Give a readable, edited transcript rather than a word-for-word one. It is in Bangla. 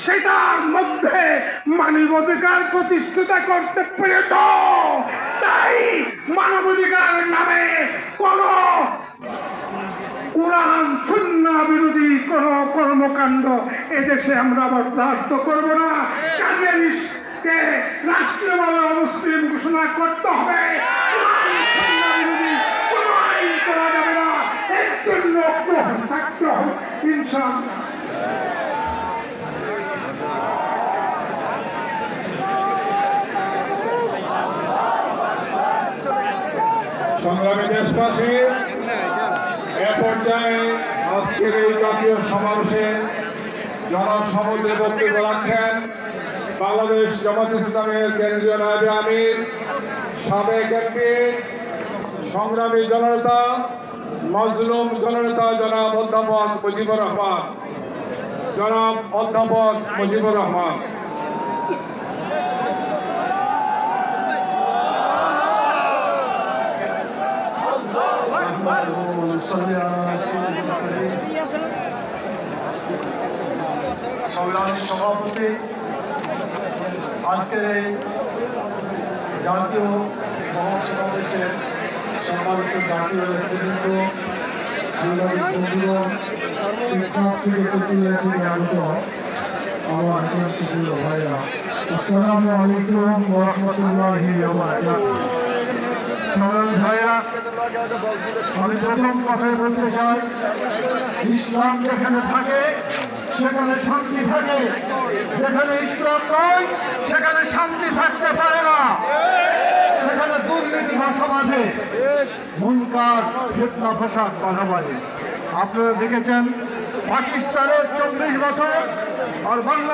সেটার মধ্যে মানবাধিকার প্রতিষ্ঠিত করতে পেরেছ। তাই মানবাধিকার নামে কোন কোরআন সুন্নাহ বিরোধী কোন কর্মকাণ্ড এদেশে আমরা বরদাস্ত করব না। কাজেকে রাষ্ট্রীয়ভাবে অমুসলিম ঘোষণা করতে হবে। কোন আইন করা যাবে না। এর জন্য থাকতে হবে ইনশাআল্লাহ। সংগ্রামী দেশবাসী, এ পর্যায়ে আজকের এই জাতীয় সমাবেশে জনসমুদ্রে বক্তব্য রাখছেন বাংলাদেশ জামাত ইসলামের কেন্দ্রীয় নায়েবে আমির, সাবেক এমপি, সংগ্রামী জননেতা, মজলুম জননেতা জনাব অধ্যাপক মুজিবুর রহমান। জনাব অধ্যাপক মুজিবুর রহমান। সংগ্রামী সভাপতি, আজকের এই জাতীয় মহাসমাবেশের সম্মানিত জাতীয় নেতৃবৃন্দ, সাংবাদিক বন্ধুগণ, আমার প্রিয় ভাইরা, আসসালামু আলাইকুম ওয়া রাহমাতুল্লাহি ওয়া বারাকাতুহু। সংগ্রামী ভাইরা, আমি প্রথম কথাই বলতে চাই, ইসলাম যেখানে থাকে সেখানে শান্তি থাকে, যেখানে ইসলাম নয় সেখানে শান্তি থাকতে পারে না। সেখানে দুর্নীতি ভাষা বাঁধে, মুনকার ফিতনা ফাসাদ বাধা বাঁধে। আপনারা দেখেছেন পাকিস্তানের 24 বছর আর বাংলাদেশ